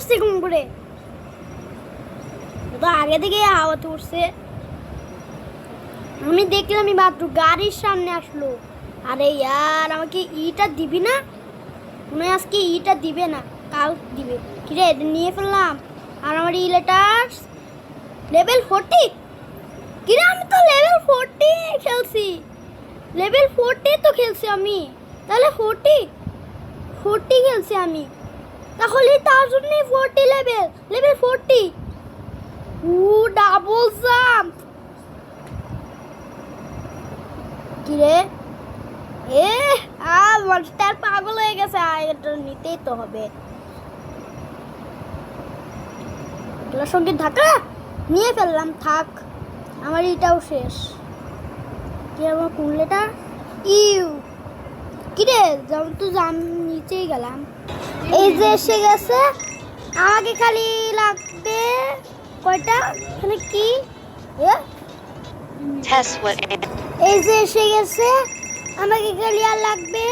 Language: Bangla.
আসছে ঘুম করে, তো আগে থেকে হাওয়াতে উঠছে। আমি দেখলাম মাত্র গাড়ির সামনে আসলো। আরে ইয়ার, আমাকে ইটা দিবি না? মনে হয় আজকে ইটা দিবে না, কাল দিবে। কিরে, এটা নিয়ে ফেললাম। আর আমার লেটার লেভেল 40। কিরে, আমি তো লেভেল 40 খেলছি, লেভেল 40 তো খেলছি আমি। তাহলে 40 খেলছি আমি, তাহলে তার জন্য 40 লেভেল 40। Double jump. কিরে, মনস্টার পাগল হয়ে গেছে। এটা নিতেই তো হবে। এগুলোর সঙ্গে ধাক্কা নিয়ে ফেললাম, থাক। আমার এটাও শেষ। কি আমার কুমলেটা কিরে, যেমন তো নিচেই গেলাম। এই যে এসে গেছে, আমাকে খালি লাগবে কয়টা, এখানে কি এই যে এসে গেছে, আমাকে খালি আর লাগবে